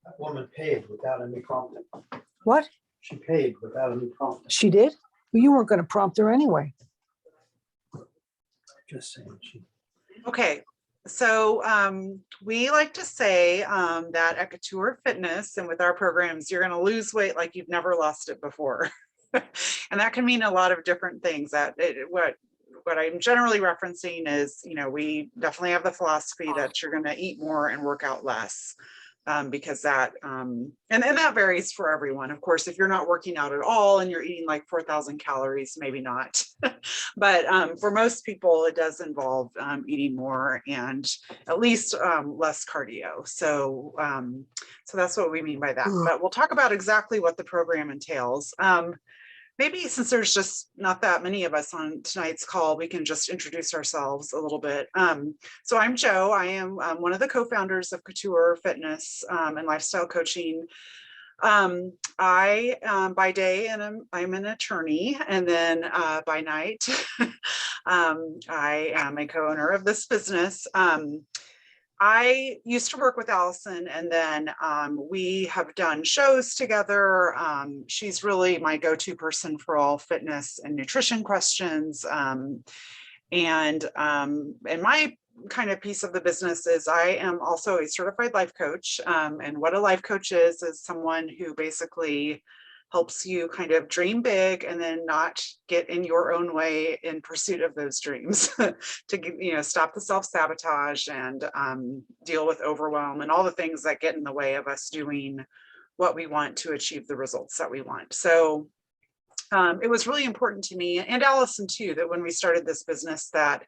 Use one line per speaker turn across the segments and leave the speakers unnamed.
That woman paid without any prompting.
What?
She paid without any prompting.
She did? Well, you weren't going to prompt her anyway.
Just saying.
Okay, so we like to say that at Couture Fitness and with our programs, you're going to lose weight like you've never lost it before. And that can mean a lot of different things. What I'm generally referencing is, we definitely have the philosophy that you're going to eat more and work out less. Because that, and that varies for everyone. Of course, if you're not working out at all and you're eating like 4,000 calories, maybe not. But for most people, it does involve eating more and at least less cardio. So that's what we mean by that. But we'll talk about exactly what the program entails. Maybe since there's just not that many of us on tonight's call, we can just introduce ourselves a little bit. So I'm Jo. I am one of the co-founders of Couture Fitness and Lifestyle Coaching. By day, I'm an attorney, and then by night, I am a co-owner of this business. I used to work with Allison, and then we have done shows together. She's really my go-to person for all fitness and nutrition questions. And my kind of piece of the business is I am also a certified life coach. And what a life coach is someone who basically helps you kind of dream big and then not get in your own way in pursuit of those dreams to stop the self-sabotage and deal with overwhelm and all the things that get in the way of us doing what we want to achieve the results that we want. So it was really important to me and Allison too, that when we started this business that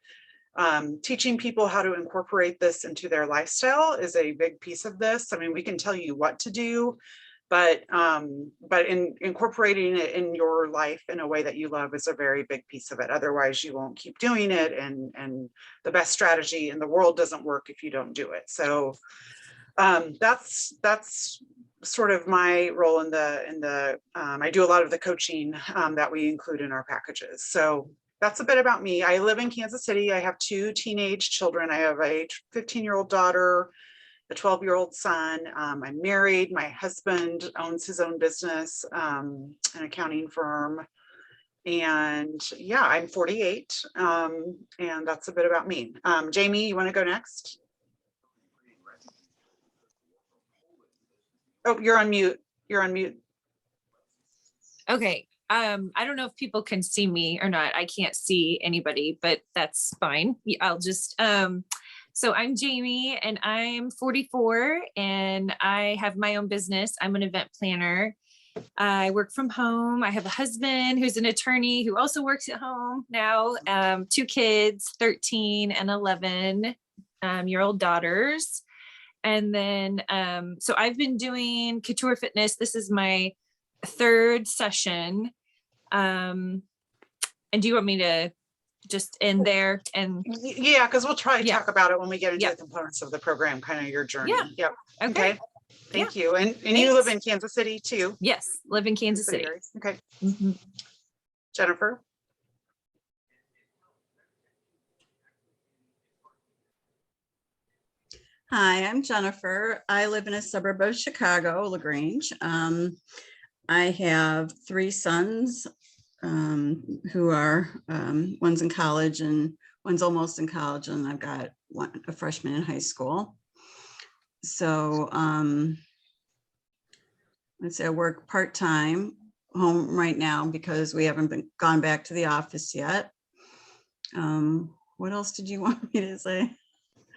teaching people how to incorporate this into their lifestyle is a big piece of this. I mean, we can tell you what to do, but in incorporating it in your life in a way that you love is a very big piece of it. Otherwise you won't keep doing it, and the best strategy in the world doesn't work if you don't do it. So that's sort of my role in the I do a lot of the coaching that we include in our packages. So that's a bit about me. I live in Kansas City. I have 2 teenage children. I have a 15-year-old daughter, a 12-year-old son. I'm married. My husband owns his own business, an accounting firm. And yeah, I'm 48. And that's a bit about me. Jamie, you want to go next? Oh, you're on mute. You're on mute.
Okay. I don't know if people can see me or not. I can't see anybody, but that's fine. I'll just, so I'm Jamie and I'm 44 and I have my own business. I'm an event planner. I work from home. I have a husband who's an attorney who also works at home now. 2 kids, 13 and 11-year-old daughters. And then, so I've been doing Couture Fitness. This is my 3rd session. And do you want me to just end there? And
yeah, because we'll try to
Yeah.
talk about it when we get into
Yeah.
the components of the program, kind of your journey.
Yeah.
Yep.
okay.
Thank you. And you live in Kansas City too?
Yes, live in Kansas City.
area. Okay.
Mhm.
Jennifer?
Hi, I'm Jennifer. I live in a suburb of Chicago, LaGrange. I have 3 sons who are, one's in college and one's almost in college, and I've got a freshman in high school. So let's say I work part-time home right now because we haven't gone back to the office yet. What else did you want me to say?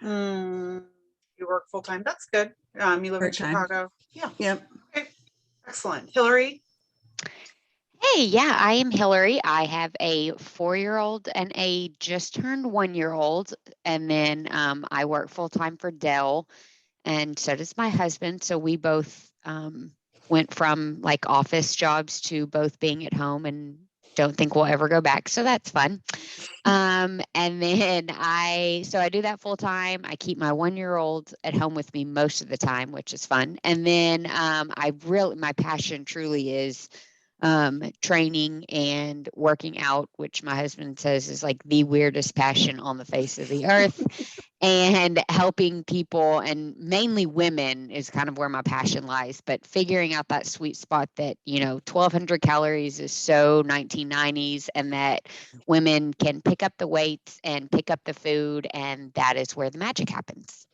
You work full-time. That's good. You live in Chicago. Yeah.
Yep.
Okay. Excellent. Hillary?
Hey, yeah, I am Hillary. I have a 4-year-old and a just turned 1-year-old. And then I work full-time for Dell, and so does my husband. So we both went from like office jobs to both being at home, and don't think we'll ever go back. So that's fun. And then I do that full time. I keep my 1-year-old at home with me most of the time, which is fun. And then my passion truly is training and working out, which my husband says is like the weirdest passion on the face of the earth. and helping people, and mainly women is kind of where my passion lies, but figuring out that sweet spot that, 1,200 calories is so 1990s, and that women can pick up the weights and pick up the food, and that is where the magic happens.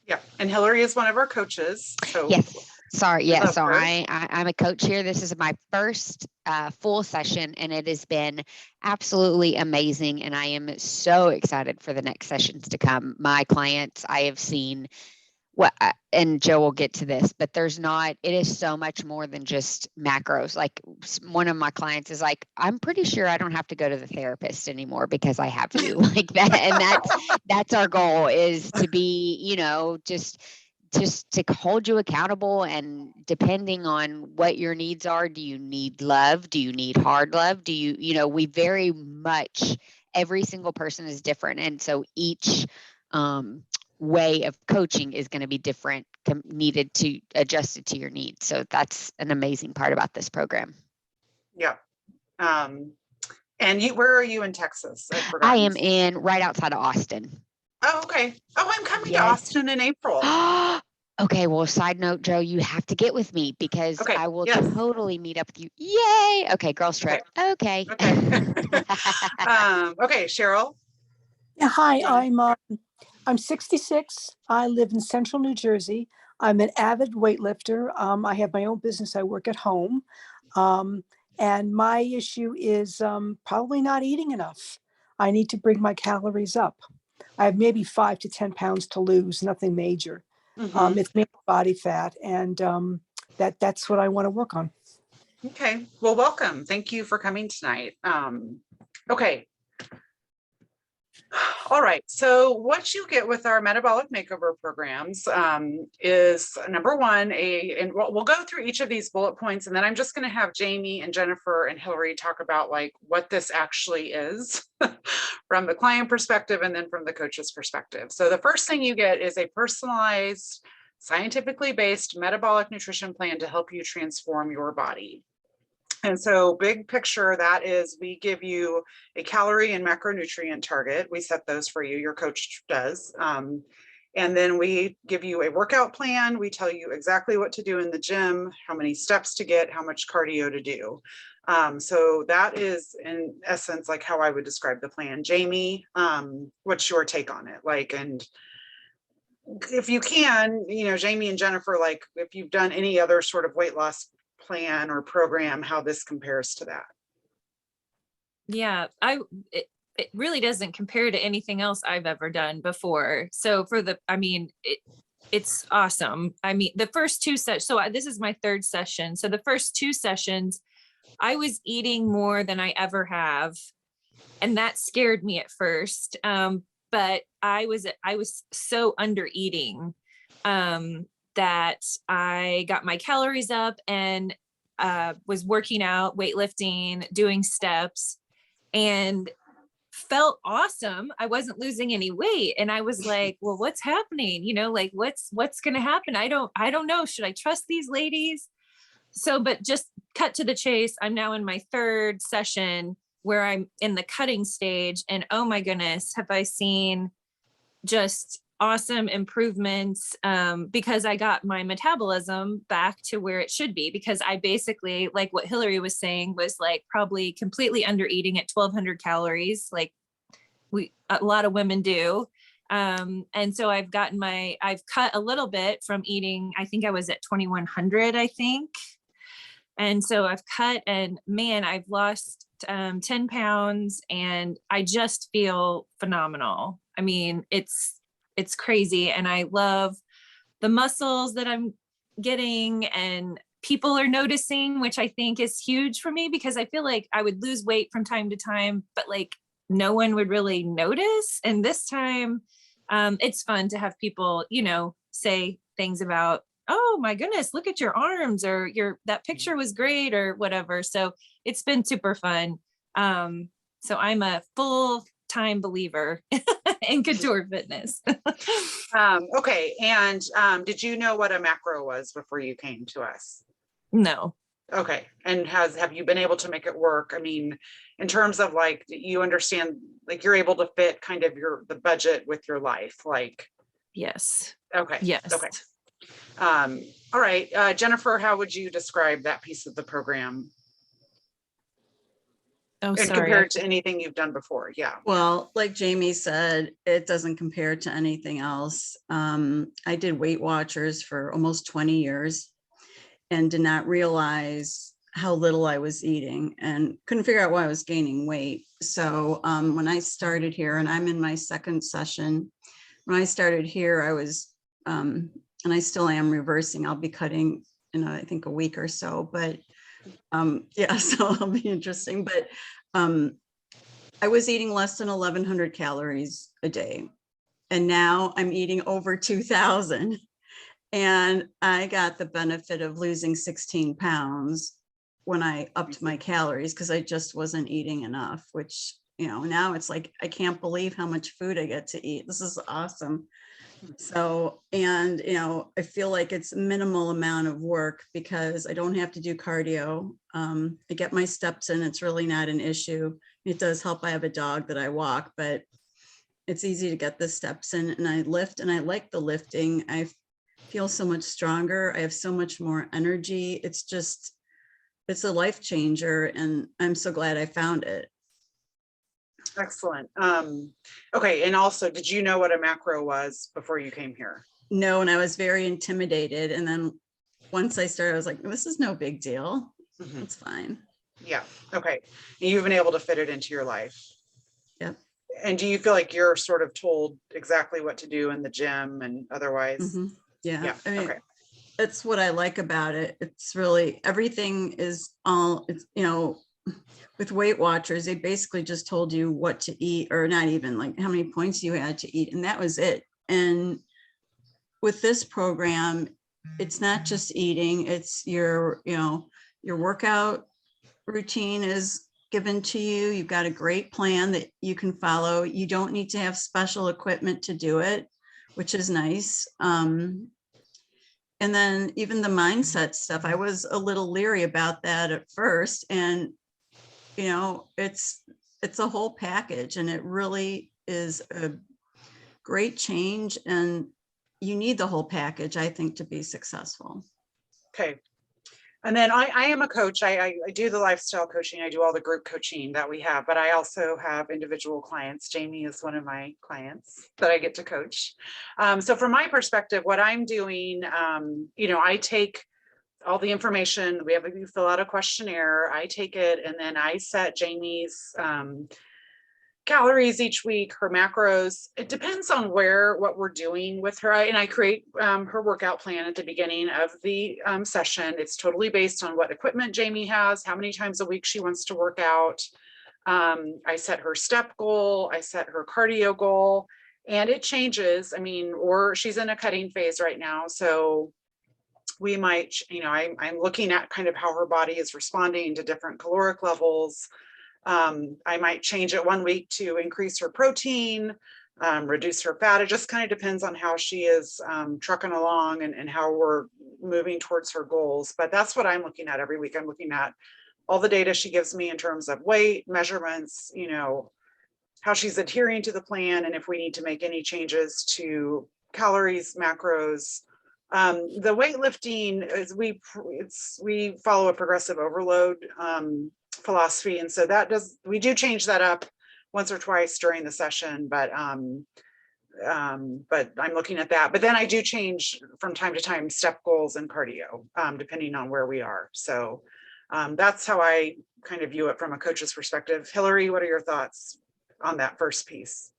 Yeah, and Hillary is one of our coaches. So
Yes. Sorry.
we
Yeah.
love
So
her.
I'm a coach here. This is my first full session, and it has been absolutely amazing. And I am so excited for the next sessions to come. My clients, I have seen and Joe will get to this, but it is so much more than just macros. Like one of my clients is like, I'm pretty sure I don't have to go to the therapist anymore because I have you like that. And that's our goal, is to be, just to hold you accountable, and depending on what your needs are. Do you need love? Do you need hard love? Do you, we very much, every single person is different. And so each way of coaching is going to be different, needed to adjust it to your needs. So that's an amazing part about this program.
Yeah. And where are you in Texas?
I am right outside of Austin.
Oh, okay. Oh, I'm coming to
Yes.
Austin in April.
Okay. Well, side note, Joe, you have to get with me because
Okay,
I will
yes.
totally meet up with you. Yay. Okay. Girls trip. Okay.
Okay. Okay, Cheryl.
Yeah, hi,
Yeah.
I'm 66. I live in central New Jersey. I'm an avid weightlifter. I have my own business. I work at home. And my issue is probably not eating enough. I need to bring my calories up. I have maybe 5 to 10 pounds to lose, nothing major.
Mhm.
It's mainly body fat, and that's what I want to work on.
Okay. Well, welcome. Thank you for coming tonight. Okay. All right. So what you get with our metabolic makeover programs is number one, and we'll go through each of these bullet points, and then I'm just going to have Jamie and Jennifer and Hillary talk about like what this actually is from the client perspective and then from the coach's perspective. So the first thing you get is a personalized, scientifically based metabolic nutrition plan to help you transform your body. And so big picture, that is, we give you a calorie and macronutrient target. We set those for you, your coach does. And then we give you a workout plan. We tell you exactly what to do in the gym, how many steps to get, how much cardio to do. So that is in essence, like how I would describe the plan. Jamie, what's your take on it? Like, and if you can, Jamie and Jennifer, like if you've done any other sort of weight loss plan or program, how this compares to that.
Yeah, it really doesn't compare to anything else I've ever done before. So it's awesome. I mean, the first two sessions, so this is my third session. So the first two sessions, I was eating more than I ever have. And that scared me at first. But I was so under eating that I got my calories up and was working out, weightlifting, doing steps, and felt awesome. I wasn't losing any weight. And I was like, well, what's happening? Like what's going to happen? I don't know. Should I trust these ladies? So, but just cut to the chase. I'm now in my third session where I'm in the cutting stage, and oh my goodness, have I seen just awesome improvements because I got my metabolism back to where it should be, because I basically, like what Hillary was saying, was like probably completely under eating at 1,200 calories, like a lot of women do. And so I've cut a little bit from eating. I think I was at 2,100, I think. And so I've cut, and man, I've lost 10 pounds, and I just feel phenomenal. I mean, it's crazy. And I love the muscles that I'm getting, and people are noticing, which I think is huge for me, because I feel like I would lose weight from time to time, but like no one would really notice. And this time it's fun to have people, say things about, oh my goodness, look at your arms, or that picture was great, or whatever. So it's been super fun. So I'm a full-time believer in Couture fitness.
Okay. And did you know what a macro was before you came to us?
No.
Okay. And have you been able to make it work? I mean, in terms of like, you understand, like you're able to fit kind of the budget with your life, like,
Yes.
okay.
Yes.
Okay. All right. Jennifer, how would you describe that piece of the program?
Oh,
And
sorry.
compared to anything you've done before? Yeah.
Well, like Jamie said, it doesn't compare to anything else. I did Weight Watchers for almost 20 years and did not realize how little I was eating and couldn't figure out why I was gaining weight. So when I started here, and I'm in my second session, when I started here, I was, and I still am reversing. I'll be cutting in, I think, a week or so, but yeah, so it'll be interesting. But I was eating less than 1,100 calories a day. And now I'm eating over 2,000. And I got the benefit of losing 16 pounds when I upped my calories because I just wasn't eating enough, which, you know, now it's like, I can't believe how much food I get to eat. This is awesome. So, and, you know, I feel like it's minimal amount of work because I don't have to do cardio. I get my steps in. It's really not an issue. It does help. I have a dog that I walk, but it's easy to get the steps in, and I lift, and I like the lifting. I feel so much stronger. I have so much more energy. It's just, it's a life changer, and I'm so glad I found it.
Excellent. Okay. And also, did you know what a macro was before you came here?
No, and I was very intimidated. And then once I started, I was like, this is no big deal.
Mhm.
It's fine.
Yeah. Okay. And you've been able to fit it into your life.
Yep.
And do you feel like you're sort of told exactly what to do in the gym and otherwise?
Mhm. Yeah.
Yeah.
I mean,
Okay.
that's what I like about it. It's really, everything is all, it's, you know, with Weight Watchers, they basically just told you what to eat, or not even like how many points you had to eat. And that was it. And with this program, it's not just eating, it's your, you know, your workout routine is given to you. You've got a great plan that you can follow. You don't need to have special equipment to do it, which is nice. And then even the mindset stuff, I was a little leery about that at first. And, you know, it's a whole package, and it really is a great change. And you need the whole package, I think, to be successful.
Okay. And then I am a coach. I do the lifestyle coaching. I do all the group coaching that we have, but I also have individual clients. Jamie is one of my clients that I get to coach. So from my perspective, what I'm doing, you know, I take all the information. We have you fill out a questionnaire. I take it, and then I set Jamie's calories each week, her macros. It depends on what we're doing with her. And I create her workout plan at the beginning of the session. It's totally based on what equipment Jamie has, how many times a week she wants to work out. I set her step goal, I set her cardio goal, and it changes. I mean, or she's in a cutting phase right now. So we might, you know, I'm looking at kind of how her body is responding to different caloric levels. I might change it one week to increase her protein, reduce her fat. It just kind of depends on how she is trucking along and how we're moving towards her goals. But that's what I'm looking at every week. I'm looking at all the data she gives me in terms of weight, measurements, you know, how she's adhering to the plan, and if we need to make any changes to calories, macros. The weightlifting is we follow a progressive overload philosophy, and so we do change that up once or twice during the session, but I'm looking at that. But then I do change from time to time step goals and cardio depending on where we are. So that's how I kind of view it from a coach's perspective. Hillary, what are your thoughts on that first piece?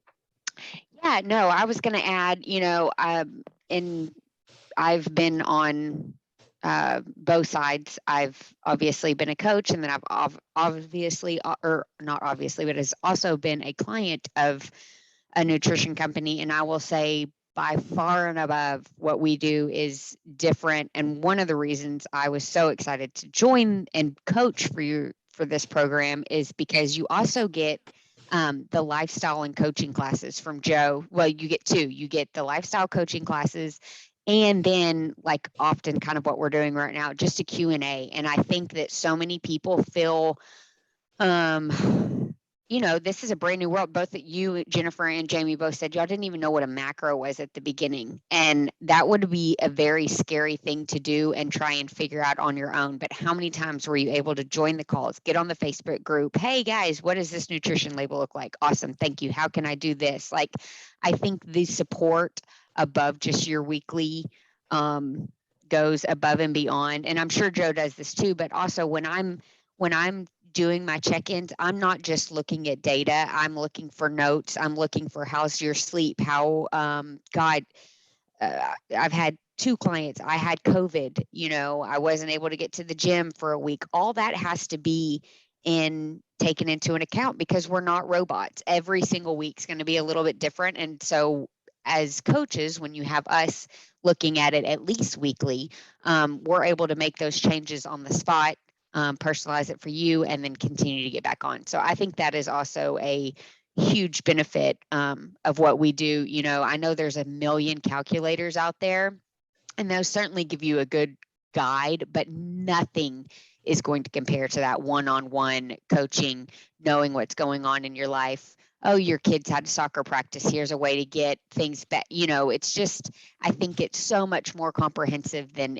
Yeah, no, I was going to add, you know, I've been on both sides. I've obviously been a coach, and then I've obviously, or not obviously, but has also been a client of a nutrition company. And I will say by far and above, what we do is different. And one of the reasons I was so excited to join and coach for this program is because you also get the lifestyle and coaching classes from Joe. Well, you get two. You get the lifestyle coaching classes, And then like often kind of what we're doing right now, just a Q&A. And I think that so many people feel, you know, this is a brand new world. Both you, Jennifer, and Jamie both said y'all didn't even know what a macro was at the beginning. And that would be a very scary thing to do and try and figure out on your own. But how many times were you able to join the calls, get on the Facebook group? Hey guys, what does this nutrition label look like? Awesome. Thank you. How can I do this? Like, I think the support above just your weekly goes above and beyond. And I'm sure Joe does this too, but also when I'm doing my check-ins, I'm not just looking at data. I'm looking for notes. I'm looking for how's your sleep? How, I've had 2 clients. I had COVID, you know, I wasn't able to get to the gym for a week. All that has to be taken into an account because we're not robots. Every single week's going to be a little bit different. And so as coaches, when you have us looking at it at least weekly, we're able to make those changes on the spot, personalize it for you, and then continue to get back on. So I think that is also a huge benefit of what we do. You know, I know there's a million calculators out there, and those certainly give you a good guide, but nothing is going to compare to that one-on-one coaching, knowing what's going on in your life. Oh, your kids had soccer practice. Here's a way to get things back. You know, it's just, I think it's so much more comprehensive than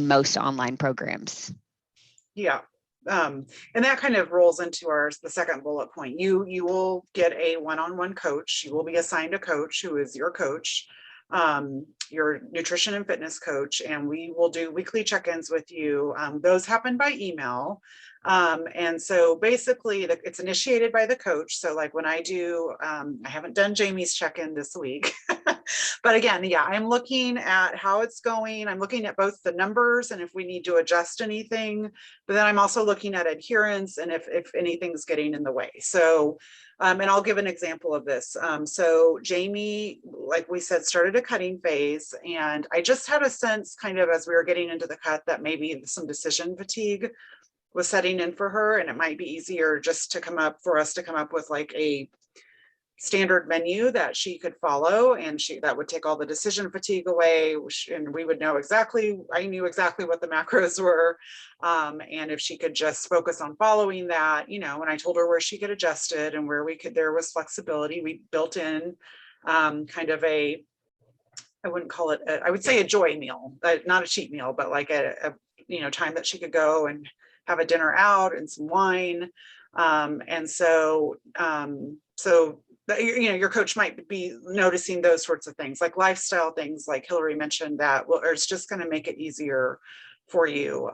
most online programs.
Yeah. And that kind of rolls into the second bullet point. You will get a one-on-one coach. You will be assigned a coach who is your coach, your nutrition and fitness coach, and we will do weekly check-ins with you. Those happen by email. And so basically it's initiated by the coach. So like when I do, I haven't done Jamie's check-in this week, but again, yeah, I'm looking at how it's going. I'm looking at both the numbers and if we need to adjust anything, but then I'm also looking at adherence and if anything's getting in the way. So, and I'll give an example of this. So Jamie, like we said, started a cutting phase, and I just had a sense kind of as we were getting into the cut that maybe some decision fatigue was setting in for her, and it might be easier just to for us to come up with like a standard menu that she could follow, and that would take all the decision fatigue away, and we would know I knew exactly what the macros were, and if she could just focus on following that, you know. And I told her where she could adjust it and where there was flexibility. We built in kind of I wouldn't call it I would say a joy meal, not a cheat meal, but like a you know, time that she could go and have a dinner out and some wine. And so you know, your coach might be noticing those sorts of things, like lifestyle things, like Hillary mentioned, that or it's just going to make it easier for you.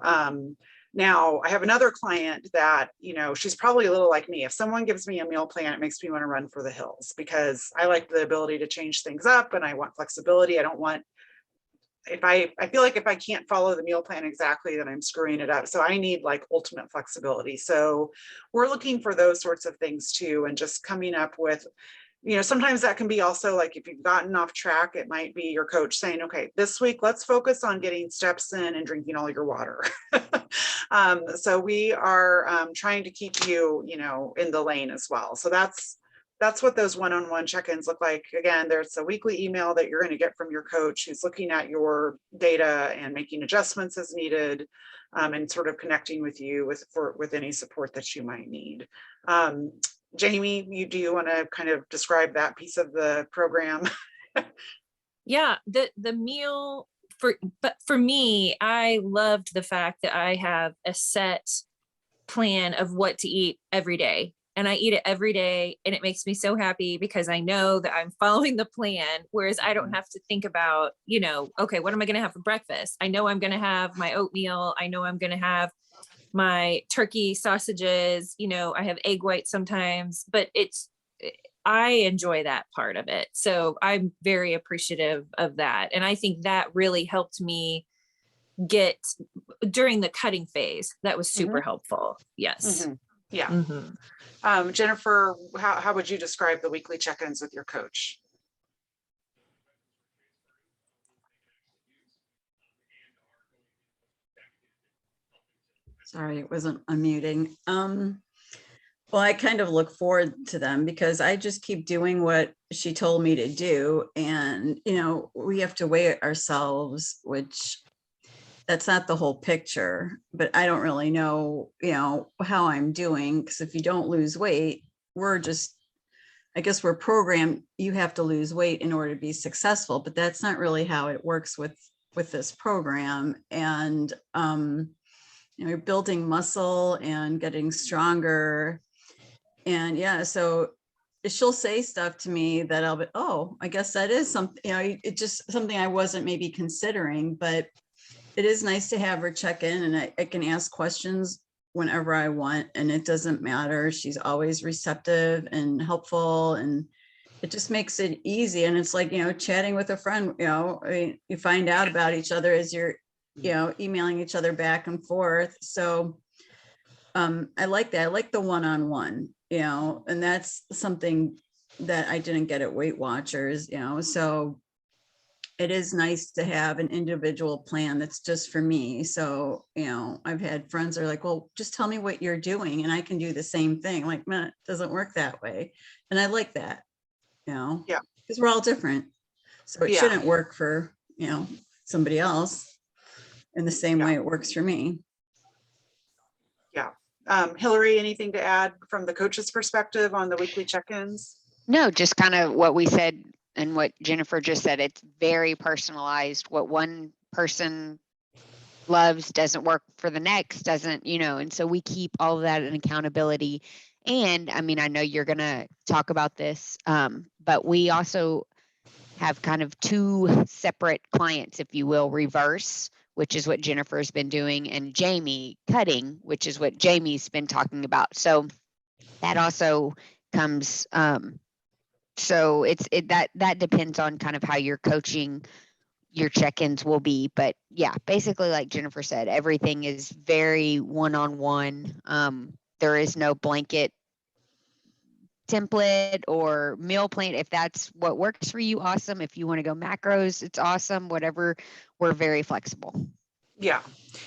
Now I have another client that, you know, she's probably a little like me. If someone gives me a meal plan, it makes me want to run for the hills because I like the ability to change things up and I want flexibility. I don't want, I feel like if I can't follow the meal plan exactly, then I'm screwing it up. So I need like ultimate flexibility. So we're looking for those sorts of things too, and just coming up with, you know, sometimes that can be also like if you've gotten off track, it might be your coach saying, okay, this week, let's focus on getting steps in and drinking all your water. So we are trying to keep you, you know, in the lane as well. So that's what those one-on-one check-ins look like. Again, there's a weekly email that you're going to get from your coach who's looking at your data and making adjustments as needed, and sort of connecting with you with any support that you might need. Jamie, do you want to kind of describe that piece of the program?
Yeah, the meal but for me, I loved the fact that I have a set plan of what to eat every day. And I eat it every day, and it makes me so happy because I know that I'm following the plan. Whereas I don't have to think about, you know, okay, what am I going to have for breakfast? I know I'm going to have my oatmeal. I know I'm going to have my turkey sausages. You know, I have egg whites sometimes, but I enjoy that part of it. So I'm very appreciative of that. And I think that really helped me get during the cutting phase. That was super helpful. Yes.
Mm-hmm. Yeah. Jennifer, how would you describe the weekly check-ins with your coach?
Sorry, it wasn't unmuting. Well, I kind of look forward to them because I just keep doing what she told me to do. And, we have to weigh ourselves, which that's not the whole picture, but I don't really know, how I'm doing. Because if you don't lose weight, I guess we're programmed, you have to lose weight in order to be successful, but that's not really how it works with this program. And, you're building muscle and getting stronger. And yeah, so she'll say stuff to me that I'll be, oh, I guess that is something, it's just something I wasn't maybe considering, but it is nice to have her check in, and I can ask questions whenever I want, and it doesn't matter. She's always receptive and helpful, and it just makes it easy. And it's like, chatting with a friend, you find out about each other as you're, emailing each other back and forth. So I like that. I like the one-on-one, and that's something that I didn't get at Weight Watchers, so it is nice to have an individual plan that's just for me. So, I've had friends that are like, well, just tell me what you're doing and I can do the same thing. Like, man, it doesn't work that way. And I like that,
Yeah.
because we're all different. So it
Yeah.
shouldn't work for, somebody else in the same
Yeah.
way it works for me.
Yeah. Hillary, anything to add from the coach's perspective on the weekly check-ins?
No, just kind of what we said and what Jennifer just said. It's very personalized. What one person loves doesn't work for the next, doesn't, and so we keep all of that in accountability. And I mean, I know you're going to talk about this, but we also have kind of two separate clients, if you will, reverse, which is what Jennifer's been doing, and Jamie cutting, which is what Jamie's been talking about. So that also comes, so that depends on kind of how your coaching, your check-ins will be. But yeah, basically, like Jennifer said, everything is very one-on-one. There is no blanket template or meal plan. If that's what works for you, awesome. If you want to go macros, it's awesome. Whatever, we're very flexible.
Yeah.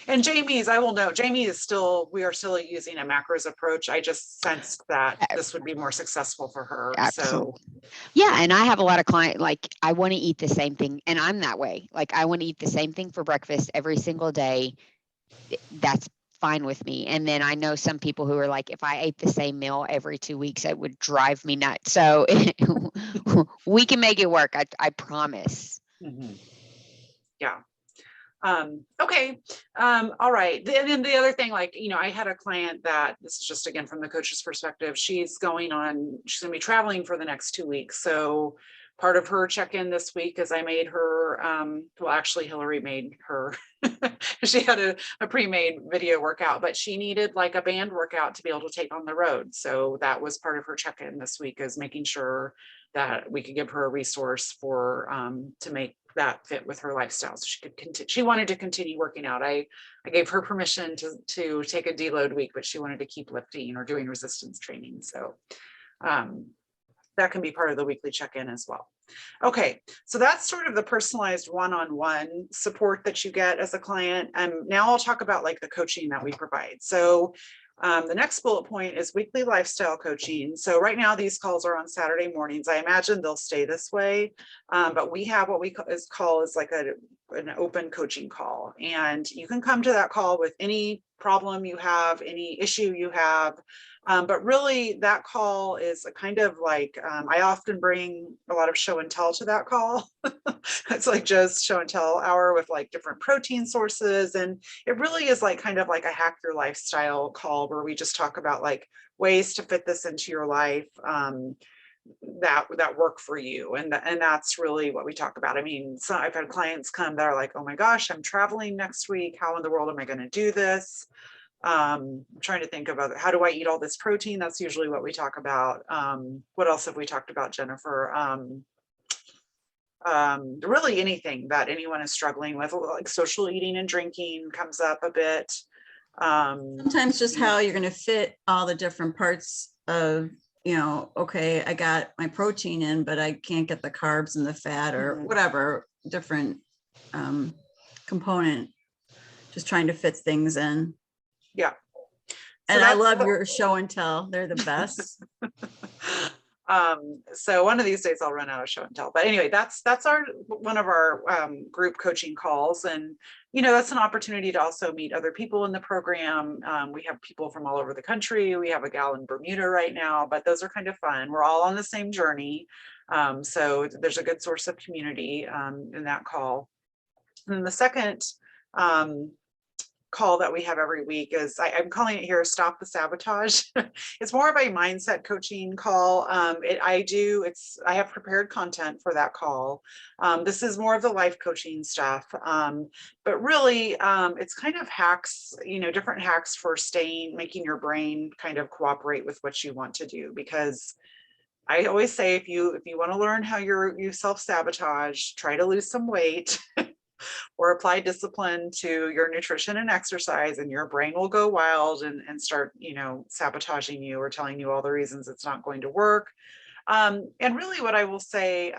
And Jamie's, I will note, we are still using a macros approach. I just sensed that this would be more successful for her.
Absolutely.
So
yeah. And I have a lot of clients, like, I want to eat the same thing. And I'm that way. Like, I want to eat the same thing for breakfast every single day. That's fine with me. And then I know some people who are like, if I ate the same meal every 2 weeks, it would drive me nuts. So we can make it work. I promise.
yeah. Okay. All right. Then the other thing, like, I had a client that, this is just again from the coach's perspective, she's going to be traveling for the next 2 weeks. So part of her check-in this week is I made her, well, actually Hillary made her, she had a pre-made video workout, but she needed like a band workout to be able to take on the road. So that was part of her check-in this week, is making sure that we could give her a resource for, to make that fit with her lifestyle. So she could continue, she wanted to continue working out. I gave her permission to take a deload week, but she wanted to keep lifting or doing resistance training. So that can be part of the weekly check-in as well. Okay, so that's sort of the personalized one-on-one support that you get as a client. And now I'll talk about like the coaching that we provide. So the next bullet point is weekly lifestyle coaching. So right now these calls are on Saturday mornings. I imagine they'll stay this way, but we have what we call is like an open coaching call. And you can come to that call with any problem you have, any issue you have. But really that call is a kind of like, I often bring a lot of show and tell to that call. It's like just show and tell hour with like different protein sources. And it really is like kind of like a hack your lifestyle call where we just talk about like ways to fit this into your life that work for you. And that's really what we talk about. I mean, so I've had clients come that are like, oh my gosh, I'm traveling next week. How in the world am I going to do this? I'm trying to think about how do I eat all this protein? That's usually what we talk about. What else have we talked about, Jennifer? Really anything that anyone is struggling with, like social eating and drinking comes up a bit.
Sometimes just how you're going to fit all the different parts of, okay, I got my protein in, but I can't get the carbs and the fat or whatever different component, just trying to fit things in.
Yeah.
And I love your show and tell. They're the best.
So one of these days I'll run out of show and tell, but anyway, that's one of our group coaching calls. And, you know, that's an opportunity to also meet other people in the program. We have people from all over the country. We have a gal in Bermuda right now, but those are kind of fun. We're all on the same journey. So there's a good source of community in that call. And the second call that we have every week is, I'm calling it here, Stop the Sabotage. It's more of a mindset coaching call. I have prepared content for that call. This is more of the life coaching stuff. But really, it's kind of hacks, you know, different hacks for making your brain kind of cooperate with what you want to do. Because I always say, if you want to learn how you self-sabotage, try to lose some weight. Or apply discipline to your nutrition and exercise, and your brain will go wild and start, you know, sabotaging you or telling you all the reasons it's not going to work. And really what I will say,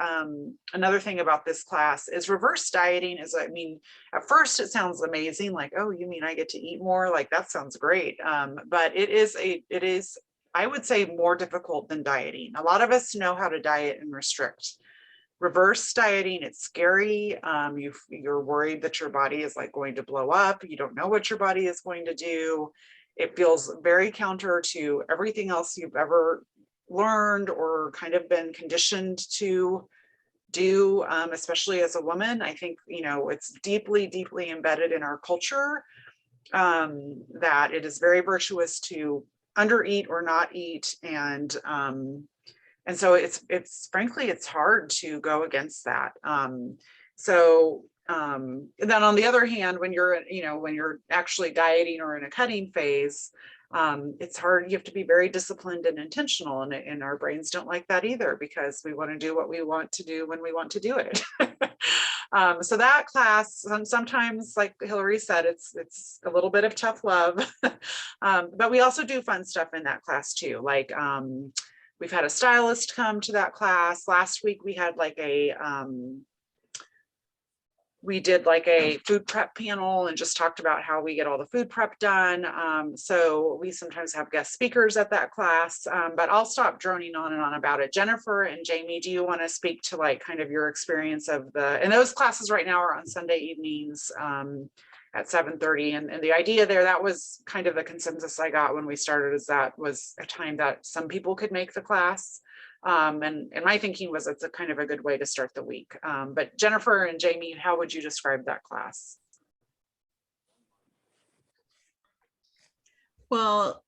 another thing about this class is reverse dieting is, I mean, at first it sounds amazing, like, oh, you mean I get to eat more? Like, that sounds great. But it is, I would say, more difficult than dieting. A lot of us know how to diet and restrict. Reverse dieting, it's scary. You're worried that your body is like going to blow up. You don't know what your body is going to do. It feels very counter to everything else you've ever learned or kind of been conditioned to do, especially as a woman. I think, you know, it's deeply, deeply embedded in our culture that it is very virtuous to undereat or not eat. And so it's frankly, it's hard to go against that. And then on the other hand, when you're actually dieting or in a cutting phase, it's hard. You have to be very disciplined and intentional, and our brains don't like that either, because we want to do what we want to do when we want to do it. So that class, sometimes, like Hillary said, it's a little bit of tough love, but we also do fun stuff in that class too. Like, we've had a stylist come to that class. Last week we had we did like a food prep panel and just talked about how we get all the food prep done. So we sometimes have guest speakers at that class, but I'll stop droning on and on about it. Jennifer and Jamie, do you want to speak to like kind of your experience of and those classes right now are on Sunday evenings at 7:30. And the idea there, that was kind of the consensus I got when we started, is that was a time that some people could make the class. And my thinking was it's a kind of a good way to start the week. But Jennifer and Jamie, how would you describe that class?
Well,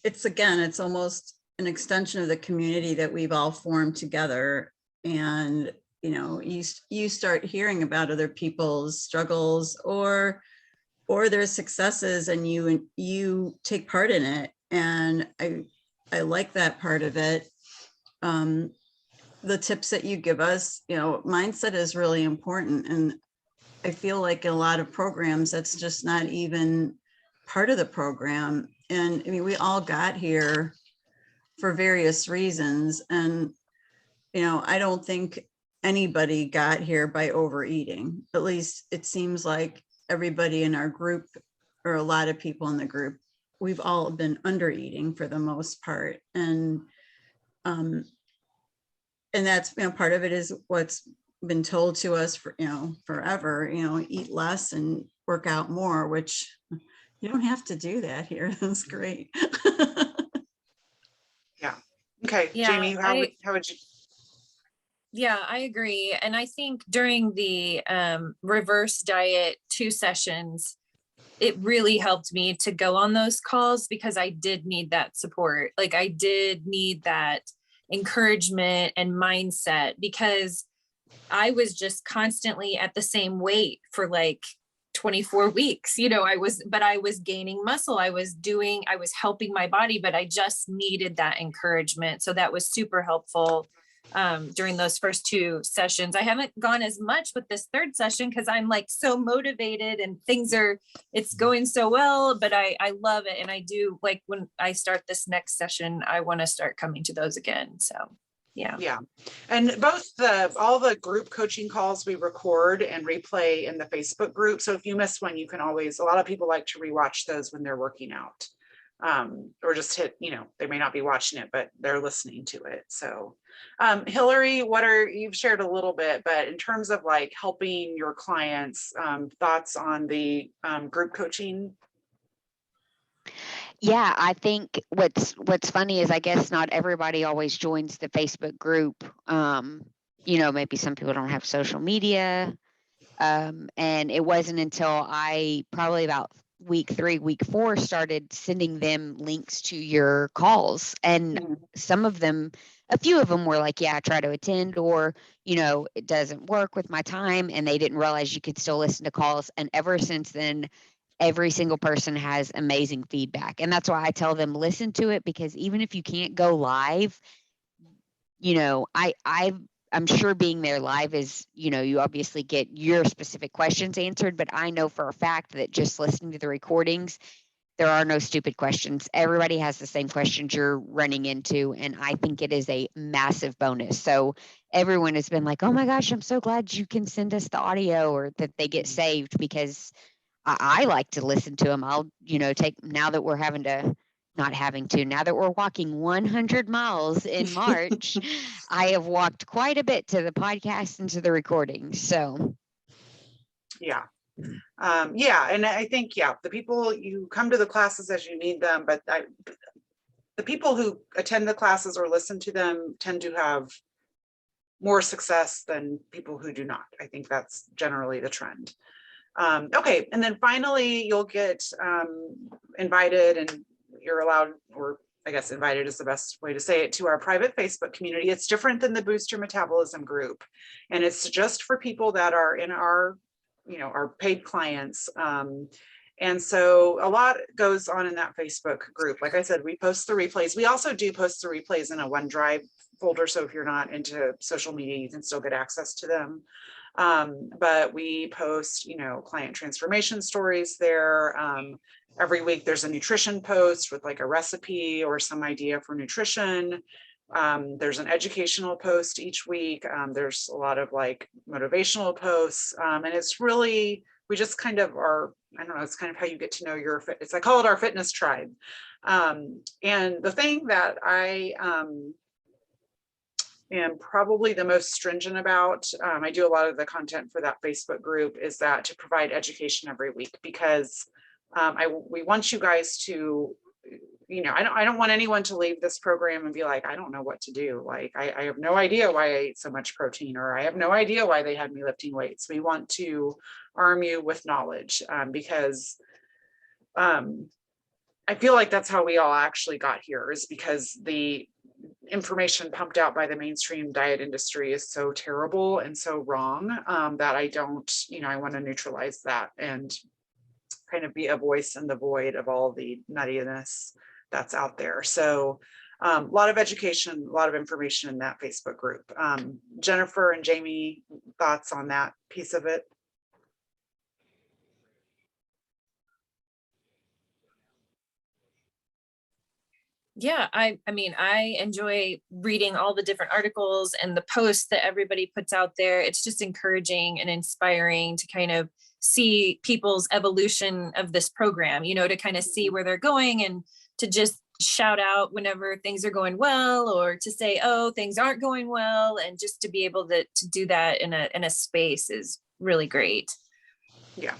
it's almost an extension of the community that we've all formed together. And, you know, you start hearing about other people's struggles or their successes, and you take part in it. And I like that part of it. The tips that you give us, you know, mindset is really important. And I feel like in a lot of programs, that's just not even part of the program. And I mean, we all got here for various reasons. And, you know, I don't think anybody got here by overeating. At least it seems like everybody in our group, or a lot of people in the group, we've all been undereating for the most part. And that's, you know, part of it is what's been told to us for, you know, forever, you know, eat less and work out more, which you don't have to do that here. That's great.
Yeah. Okay.
Yeah,
Jamie, how would you?
Yeah, I agree. And I think during the reverse diet 2 sessions, it really helped me to go on those calls, because I did need that support. Like, I did need that encouragement and mindset, because I was just constantly at the same weight for like 24 weeks. You know, I was gaining muscle. I was helping my body, but I just needed that encouragement. So that was super helpful during those first 2 sessions. I haven't gone as much with this 3rd session, because I'm like so motivated and it's going so well, but I love it. And I do, like, when I start this next session, I want to start coming to those again. So yeah.
Yeah. And all the group coaching calls we record and replay in the Facebook group. So if you miss one, you can always, a lot of people like to rewatch those when they're working out. or just hit, they may not be watching it, but they're listening to it. So Hillary, you've shared a little bit, but in terms of like helping your clients, thoughts on the group coaching?
Yeah, I think what's funny is I guess not everybody always joins the Facebook group. Maybe some people don't have social media. And it wasn't until I probably about week 3, week 4 started sending them links to your calls. And a few of them were like, yeah, I try to attend, or, it doesn't work with my time. And they didn't realize you could still listen to calls. And ever since then, every single person has amazing feedback. And that's why I tell them, listen to it, because even if you can't go live, I'm sure being there live is, you obviously get your specific questions answered, but I know for a fact that just listening to the recordings, there are no stupid questions. Everybody has the same questions you're running into. And I think it is a massive bonus. So everyone has been like, oh my gosh, I'm so glad you can send us the audio, or that they get saved, because I like to listen to them. I'll, now that we're now that we're walking 100 miles in March, I have walked quite a bit to the podcast and to the recordings. So,
Yeah. And I think, the people, you come to the classes as you need them, but the people who attend the classes or listen to them tend to have more success than people who do not. I think that's generally the trend. Okay, and then finally, you'll get invited, and you're allowed, or I guess invited is the best way to say it, to our private Facebook community. It's different than the Boost Your Metabolism group, and it's just for people that are in our, our paid clients. And so a lot goes on in that Facebook group. Like I said, we post the replays. We also do post the replays in a OneDrive folder, so if you're not into social media, you can still get access to them. But we post, client transformation stories there. Every week there's a nutrition post with like a recipe or some idea for nutrition. There's an educational post each week. There's a lot of like motivational posts. And it's really, we just kind of are, I don't know, it's kind of how you get to know your I call it our fitness tribe. And the thing that I am probably the most stringent about, I do a lot of the content for that Facebook group, is that to provide education every week, because we want you guys to, I don't want anyone to leave this program and be like, I don't know what to do. Like, I have no idea why I ate so much protein, or I have no idea why they had me lifting weights. We want to arm you with knowledge, because I feel like that's how we all actually got here, is because the information pumped out by the mainstream diet industry is so terrible and so wrong, that I want to neutralize that and kind of be a voice in the void of all the nuttiness that's out there. So a lot of education, a lot of information in that Facebook group. Jennifer and Jamie, thoughts on that piece of it?
Yeah, I mean, I enjoy reading all the different articles and the posts that everybody puts out there. It's just encouraging and inspiring to kind of see people's evolution of this program, to kind of see where they're going, and to just shout out whenever things are going well, or to say, oh, things aren't going well. And just to be able to do that in a space is really great.
Yeah.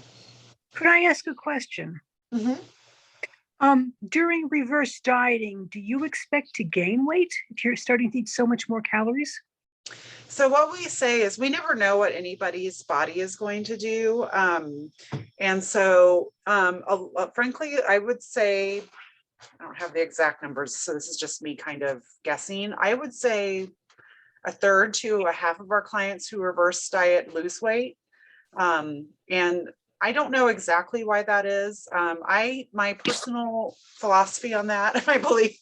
Could I ask a question?
Mm-hmm.
During reverse dieting, do you expect to gain weight if you're starting to eat so much more calories?
So what we say is we never know what anybody's body is going to do. And so frankly, I would say, I don't have the exact numbers, so this is just me kind of guessing. I would say a third to a half of our clients who reverse diet lose weight. And I don't know exactly why that is. My personal philosophy on that, my belief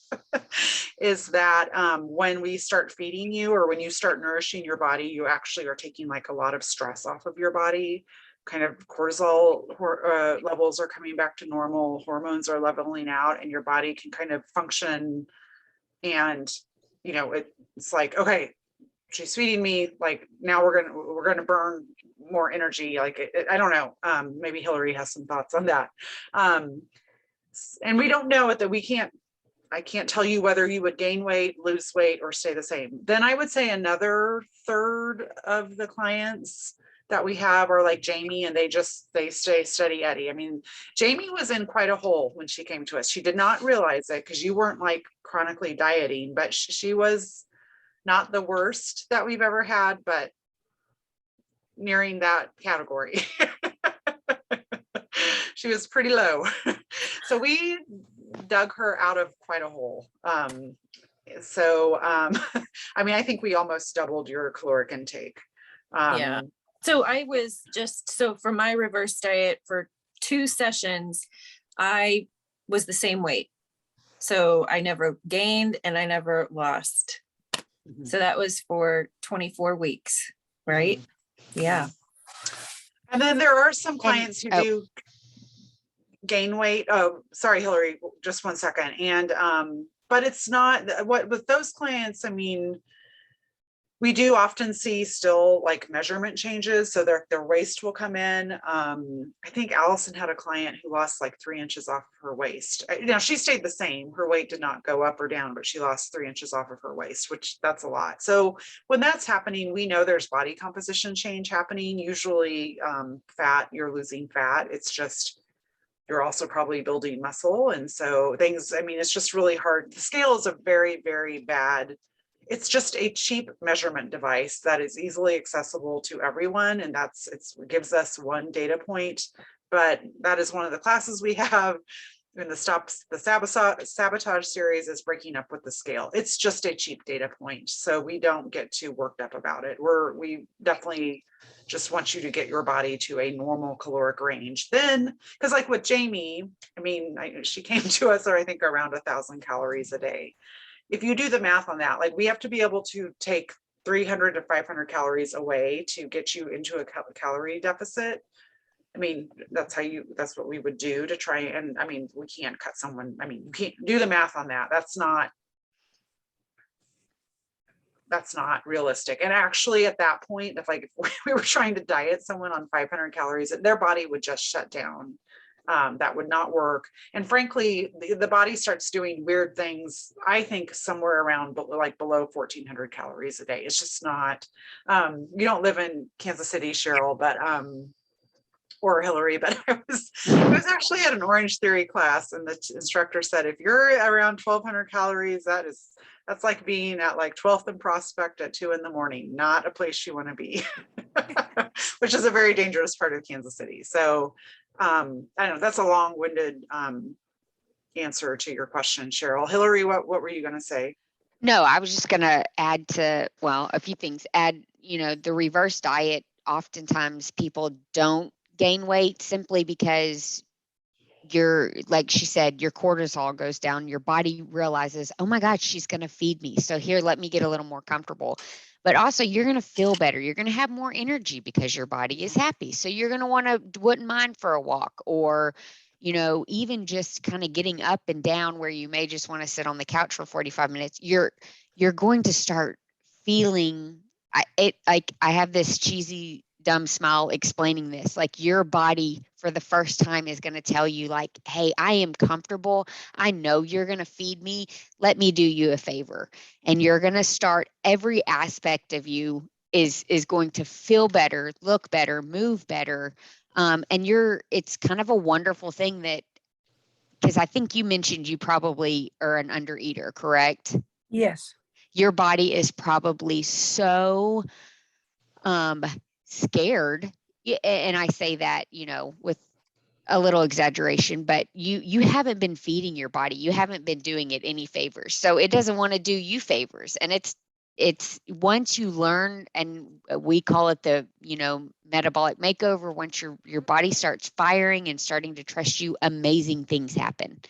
is that when we start feeding you, or when you start nourishing your body, you actually are taking like a lot of stress off of your body. Kind of cortisol levels are coming back to normal, hormones are leveling out, and your body can kind of function. And it's like, okay, she's feeding me, like now we're gonna burn more energy. Like I don't know, maybe Hillary has some thoughts on that. And we don't know it, that I can't tell you whether you would gain weight, lose weight, or stay the same. Then I would say another third of the clients that we have are like Jamie, and they stay steady Eddie. I mean, Jamie was in quite a hole when she came to us. She did not realize it because you weren't like chronically dieting, but she was not the worst that we've ever had, but nearing that category. She was pretty low. So we dug her out of quite a hole. I mean, I think we almost doubled your caloric intake.
Yeah. So I was so for my reverse diet for 2 sessions, I was the same weight. So I never gained and I never lost.
Mhm.
So that was for 24 weeks, right? Yeah.
And then there are some clients who do gain weight. Oh, sorry, Hillary, just one second. And, but it's not what with those clients, I mean, we do often see still like measurement changes. So their waist will come in. I think Allison had a client who lost like 3 inches off of her waist. Now she stayed the same. Her weight did not go up or down, but she lost 3 inches off of her waist, which that's a lot. So when that's happening, we know there's body composition change happening. Usually fat, you're losing fat. It's just, you're also probably building muscle. And so things, I mean, it's just really hard. The scale is a very, very bad, it's just a cheap measurement device that is easily accessible to everyone. And it gives us one data point, but that is one of the classes we have in the sabotage series is breaking up with the scale. It's just a cheap data point. So we don't get too worked up about it. We definitely just want you to get your body to a normal caloric range. Then, because like with Jamie, I mean, she came to us, or I think around 1,000 calories a day. If you do the math on that, like we have to be able to take 300 to 500 calories away to get you into a calorie deficit. I mean, that's what we would do to try. And I mean, we can't cut someone. I mean, you can't do the math on that. That's not realistic. And actually at that point, if we were trying to diet someone on 500 calories, their body would just shut down. That would not work. And frankly, the body starts doing weird things, I think somewhere around below 1,400 calories a day. It's just not, you don't live in Kansas City, Cheryl, but, or Hillary, but I was actually at an Orange Theory class, and the instructor said, if you're around 1,200 calories, that's like being at like 12th and Prospect at 2 a.m, not a place you want to be, which is a very dangerous part of Kansas City. So I don't know, that's a long-winded answer to your question, Cheryl. Hillary, what were you going to say?
No, I was just going to add a few things. The reverse diet, oftentimes people don't gain weight simply because like she said, your cortisol goes down, your body realizes, oh my God, she's going to feed me. So here, let me get a little more comfortable. But also you're going to feel better. You're going to have more energy because your body is happy. So you're going to wouldn't mind for a walk, or, even just kind of getting up and down where you may just want to sit on the couch for 45 minutes. You're going to start feeling I have this cheesy, dumb smile explaining this, like your body for the first time is going to tell you like, hey, I am comfortable. I know you're going to feed me. Let me do you a favor. And you're going to start, every aspect of you is going to feel better, look better, move better. And it's kind of a wonderful thing because I think you mentioned you probably are an undereater, correct?
Yes.
Your body is probably so scared, and I say that with a little exaggeration, but you haven't been feeding your body, you haven't been doing it any favors, so it doesn't want to do you favors. And it's once you learn, and we call it the metabolic makeover, once your body starts firing and starting to trust you, amazing things happen.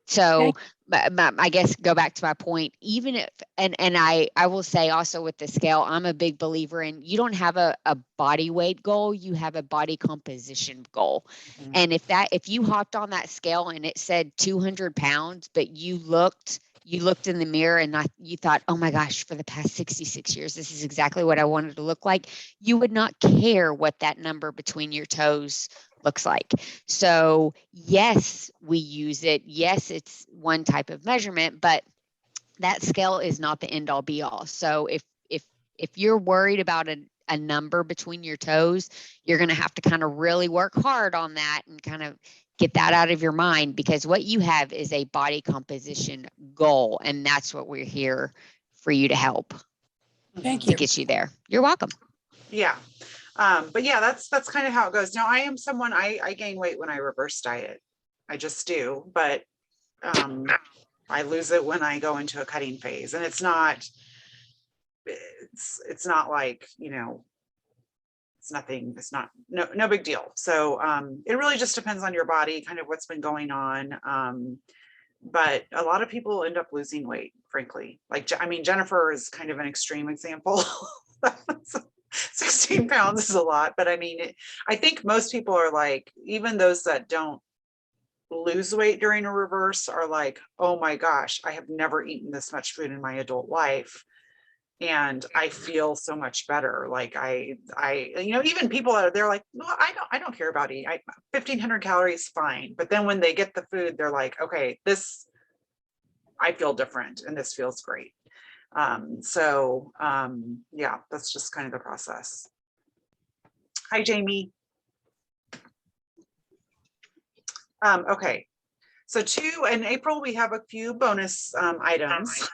So I guess go back to my point, even if, and I will say also with the scale, I'm a big believer in, you don't have a body weight goal, you have a body composition goal. Mm-hmm. And if you hopped on that scale and it said 200 pounds, but you looked you looked in the mirror and you thought, oh my gosh, for the past 66 years, this is exactly what I wanted to look like, you would not care what that number between your toes looks like. So yes, we use it. Yes, it's one type of measurement, but that scale is not the end all be all. So if you're worried about a number between your toes, you're going to have to kind of really work hard on that and kind of get that out of your mind, because what you have is a body composition goal, and that's what we're here for you to help
Thank
to
you.
get you there. You're welcome.
Yeah. But yeah, that's kind of how it goes. Now I am someone, I gain weight when I reverse diet. I just do, but I lose it when I go into a cutting phase, and it's not like, you know, it's nothing, it's not, no big deal. So it really just depends on your body, kind of what's been going on. But a lot of people end up losing weight, frankly. Like, I mean, Jennifer is kind of an extreme example. 16 pounds is a lot, but I mean, I think most people are like, even those that don't lose weight during a reverse are like, oh my gosh, I have never eaten this much food in my adult life, and I feel so much better. Like I you know, even people out there like, well, I don't care about eating. 1,500 calories, fine. But then when they get the food, they're like, okay, this, I feel different and this feels great. Yeah, that's just kind of the process. Hi, Jamie. Okay, so in April, we have a few bonus items.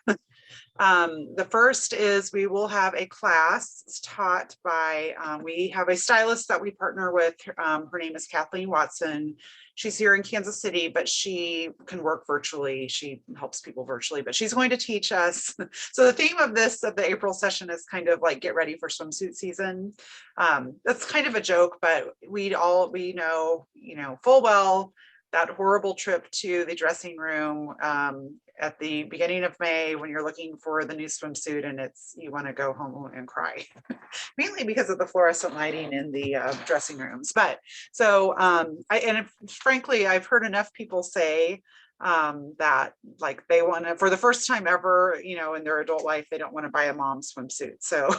The first is we will have a class taught by, we have a stylist that we partner with. Her name is Kathleen Watson. She's here in Kansas City, but she can work virtually. She helps people virtually, but she's going to teach us. So the theme of the April session is kind of like, get ready for swimsuit season. That's kind of a joke, but we know, you know, full well that horrible trip to the dressing room at the beginning of May when you're looking for the new swimsuit and you want to go home and cry, mainly because of the fluorescent lighting in the dressing rooms. But so, frankly, I've heard enough people say that like they want to, for the first time ever, you know, in their adult life, they don't want to buy a mom swimsuit. So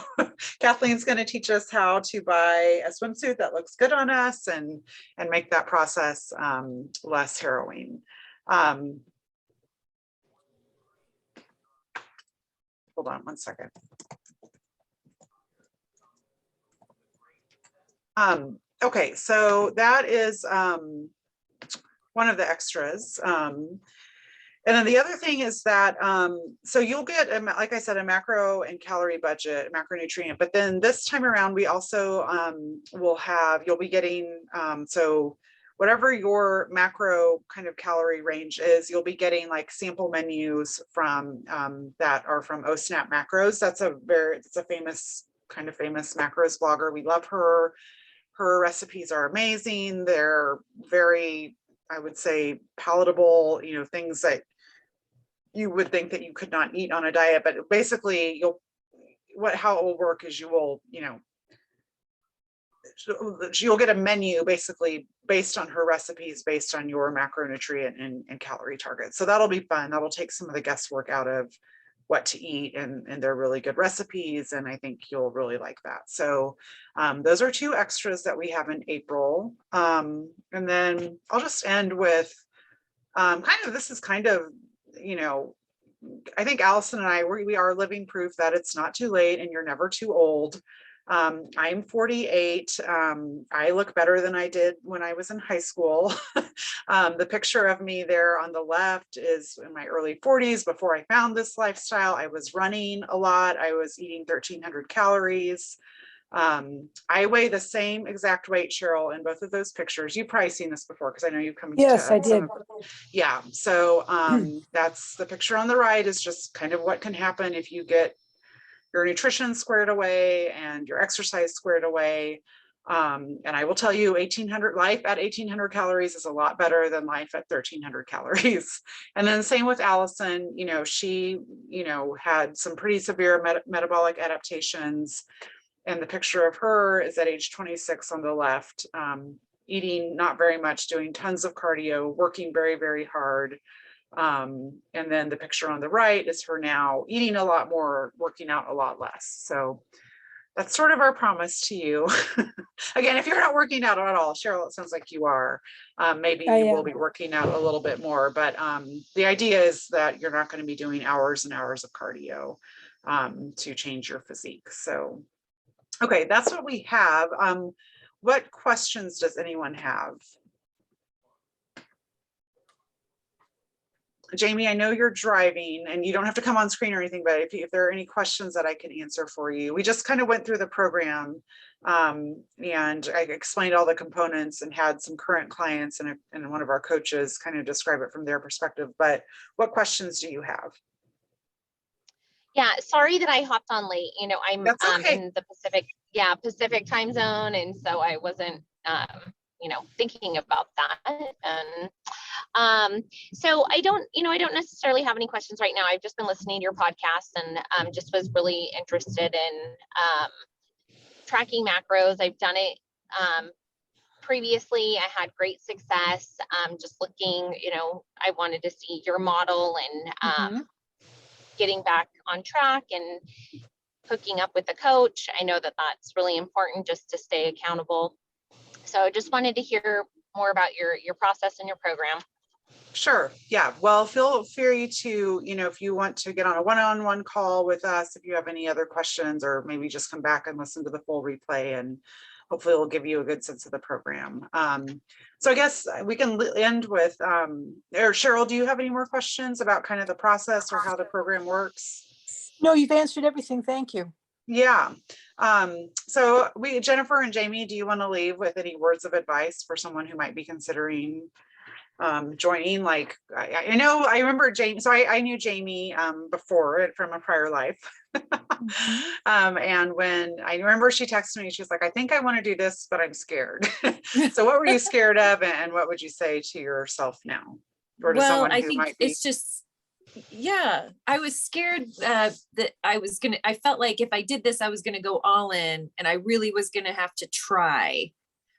Kathleen's going to teach us how to buy a swimsuit that looks good on us and make that process less harrowing. Hold on one second. Okay, so that is one of the extras. And then the other thing is that, so you'll get, like I said, a macro and calorie budget, macronutrient, but then this time around, we also you'll be getting, so whatever your macro kind of calorie range is, you'll be getting like sample menus from that are from OSNAP Macros. It's a famous macros blogger. We love her. Her recipes are amazing. They're very, I would say, palatable, you know, things that you would think that you could not eat on a diet, but basically how it will work is you'll get a menu basically based on her recipes, based on your macronutrient and calorie targets. So that'll be fun. That'll take some of the guesswork out of what to eat, and they're really good recipes. And I think you'll really like that. So those are two extras that we have in April. And then I'll just end with this is kind of, you know, I think Allison and I, we are living proof that it's not too late and you're never too old. I'm 48. I look better than I did when I was in high school. The picture of me there on the left is in my early 40s. Before I found this lifestyle, I was running a lot. I was eating 1,300 calories. I weigh the same exact weight, Cheryl, in both of those pictures. You've probably seen this before because I know you've come.
Yes, I did.
Yeah. So that's the picture on the right is just kind of what can happen if you get your nutrition squared away and your exercise squared away. And I will tell you, life at 1,800 calories is a lot better than life at 1,300 calories. And then same with Allison, you know, she, you know, had some pretty severe metabolic adaptations. And the picture of her is at age 26 on the left, eating not very much, doing tons of cardio, working very, very hard. And then the picture on the right is her now eating a lot more, working out a lot less. So that's sort of our promise to you. Again, if you're not working out at all, Cheryl, it sounds like you are. Maybe
I
you will
am.
be working out a little bit more, but the idea is that you're not going to be doing hours and hours of cardio to change your physique. So, okay, that's what we have. What questions does anyone have? Jamie, I know you're driving and you don't have to come on screen or anything, but if there are any questions that I can answer for you, we just kind of went through the program and I explained all the components and had some current clients and one of our coaches kind of describe it from their perspective. But what questions do you have?
Yeah, sorry that I hopped on late. You know, I'm
That's okay.
in the Pacific time zone, and so I wasn't thinking about that. And so I don't necessarily have any questions right now. I've just been listening to your podcast and just was really interested in tracking macros. I've done it previously. I had great success. Just looking, I wanted to see your model and getting back on track and hooking up with a coach. I know that that's really important just to stay accountable. So I just wanted to hear more about your process and your program.
Sure. Yeah. Well, feel free to, if you want to get on a one-on-one call with us, if you have any other questions, or maybe just come back and listen to the full replay, and hopefully it'll give you a good sense of the program. So I guess we can end with, or Cheryl, do you have any more questions about kind of the process or how the program works?
No, you've answered everything. Thank you.
Yeah. So Jennifer and Jamie, do you want to leave with any words of advice for someone who might be considering joining? Like, I remember Jamie, so I knew Jamie before from a prior life. And when I remember she texted me, she was like, I think I want to do this, but I'm scared. So what were you scared of, and what would you say to yourself now? Or to
Well,
someone
I
who
think
might be?
it's just, yeah, I was scared that I felt like if I did this, I was going to go all in and I really was going to have to try.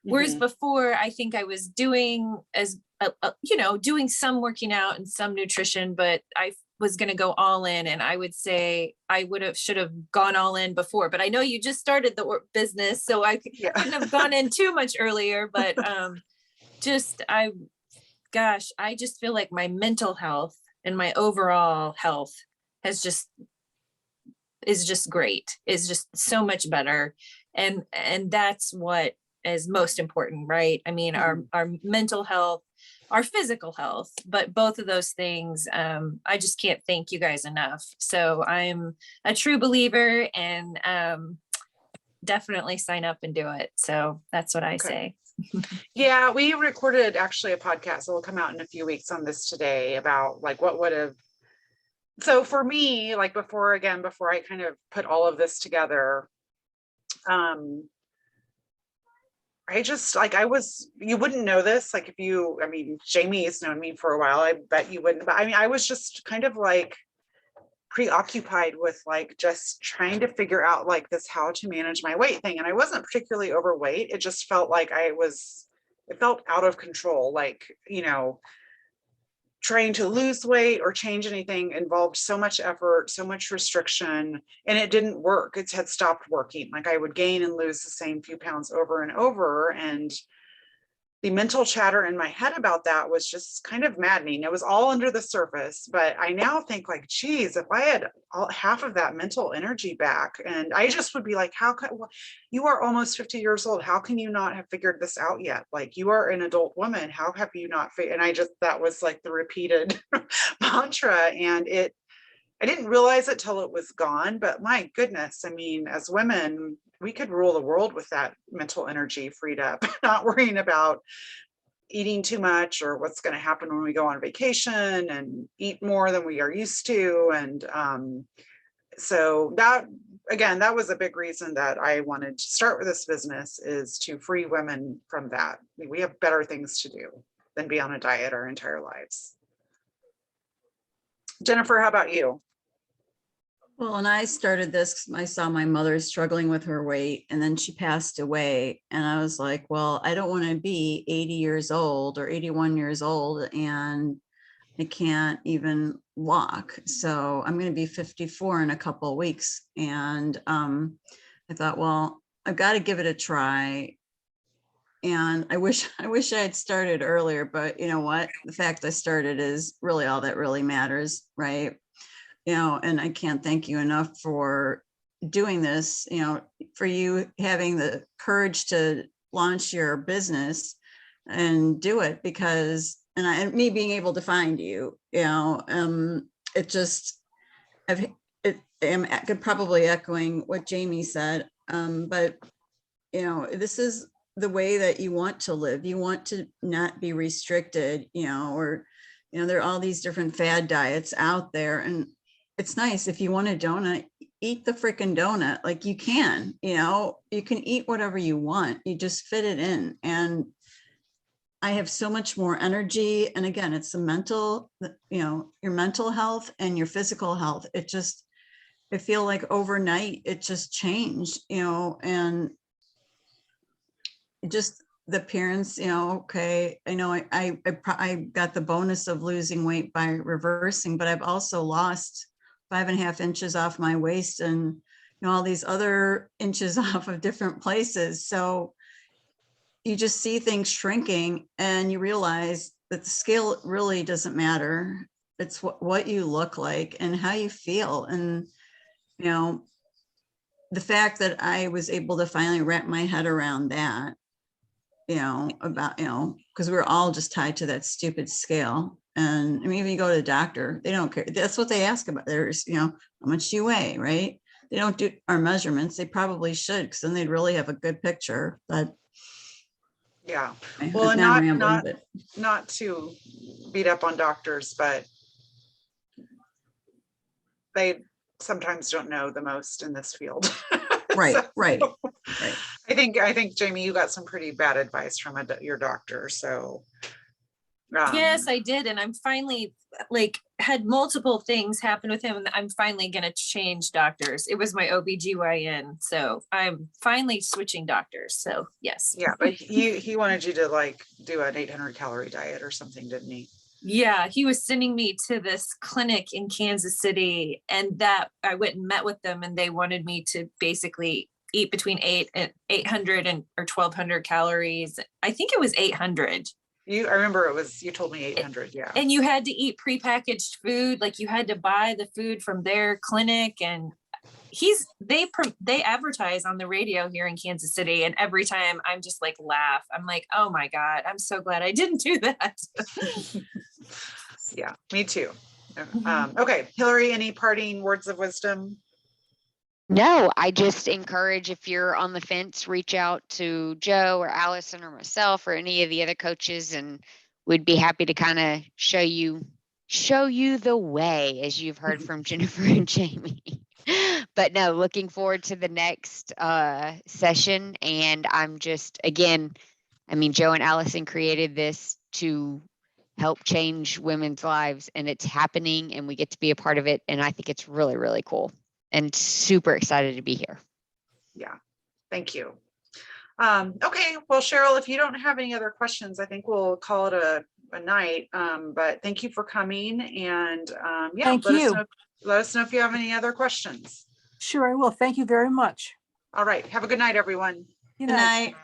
Whereas before, I think I was doing doing some working out and some nutrition, but I was going to go all in. And I would say I should have gone all in before, but I know you just started the business, so I couldn't have gone in too much earlier, but I just feel like my mental health and my overall health is just great. Is just so much better. And that's what is most important, right? I mean, our mental health, our physical health, but both of those things, I just can't thank you guys enough. So I'm a true believer, and definitely sign up and do it. So that's what I say.
Yeah, we recorded actually a podcast that will come out in a few weeks on this today about like what would have. So for me, like before I kind of put all of this together, I just like, you wouldn't know this, like Jamie has known me for a while, I bet you wouldn't, but I was just kind of like preoccupied with like just trying to figure out like this how to manage my weight thing. And I wasn't particularly overweight. It just felt like it felt out of control. Like, trying to lose weight or change anything involved so much effort, so much restriction, and it didn't work. It had stopped working. Like I would gain and lose the same few pounds over and over. And the mental chatter in my head about that was just kind of maddening. It was all under the surface, but I now think like, geez, if I had half of that mental energy back, and I just would be like, you are almost 50 years old. How can you not have figured this out yet? Like you are an adult woman. How have you not? And that was like the repeated mantra. And I didn't realize it till it was gone, but my goodness, I mean, as women, we could rule the world with that mental energy freed up, not worrying about eating too much or what's going to happen when we go on vacation and eat more than we are used to. And so that was a big reason that I wanted to start with this business, is to free women from that. We have better things to do than be on a diet our entire lives. Jennifer, how about you?
Well, when I started this, I saw my mother struggling with her weight, and then she passed away. And I was like, well, I don't want to be 80 years old or 81 years old and I can't even walk. So I'm going to be 54 in a couple of weeks. And I thought, well, I've got to give it a try. And I wish I had started earlier, but you know what? The fact I started is really all that really matters, right? You know, and I can't thank you enough for doing this, you know, for you having the courage to launch your business and do it, because, and me being able to find you, you know, it just, I'm probably echoing what Jamie said, but you know, this is the way that you want to live. You want to not be restricted, you know, or, you know, there are all these different fad diets out there, and it's nice if you want a donut, eat the freaking donut. Like you can, you know, you can eat whatever you want. You just fit it in. And I have so much more energy. And again, it's the mental, you know, your mental health and your physical health. It just, I feel like overnight it just changed, you know, and just the appearance, you know, okay, I know I got the bonus of losing weight by reversing, but I've also lost 5.5 inches off my waist and, you know, all these other inches off of different places. So you just see things shrinking and you realize that the scale really doesn't matter. It's what you look like and how you feel. And, you know, the fact that I was able to finally wrap my head around that, you know, about, you know, because we're all just tied to that stupid scale. And I mean, even you go to the doctor, they don't care. That's what they ask about. There's, you know, how much you weigh, right? They don't do our measurements. They probably should, because then they'd really have a good picture. But
Yeah.
I'm
Well, and
now rambling, but
not to beat up on doctors, but they sometimes don't know the most in this field.
right,
So,
right.
I think Jamie, you got some pretty bad advice from your doctor. So
Yes, I did. And I'm finally like had multiple things happen with him. And I'm finally going to change doctors. It was my OBGYN. So I'm finally switching doctors. So yes.
yeah, but he wanted you to like do an 800 calorie diet or something, didn't he?
Yeah, he was sending me to this clinic in Kansas City, and that I went and met with them, and they wanted me to basically eat between 800 or 1,200 calories. I think it was 800.
I remember you told me 800. Yeah.
And you had to eat prepackaged food. Like you had to buy the food from their clinic, and they advertise on the radio here in Kansas City. And every time I'm just like laugh. I'm like, oh my God, I'm so glad I didn't do that.
Yeah, me too. Okay, Hillary, any parting words of wisdom?
No, I just encourage, if you're on the fence, reach out to Joe or Allison or myself or any of the other coaches, and we'd be happy to kind of show you the way, as you've heard from Jennifer and Jamie. But no, looking forward to the next session. And I'm just, again, I mean, Joe and Allison created this to help change women's lives, and it's happening, and we get to be a part of it. And I think it's really, really cool and super excited to be here.
Yeah, thank you. Okay, well, Cheryl, if you don't have any other questions, I think we'll call it a night. But thank you for coming, and yeah,
Thank you.
Let us know if you have any other questions.
Sure, I will. Thank you very much.
All right, have a good night, everyone.
Good
good
night.
night.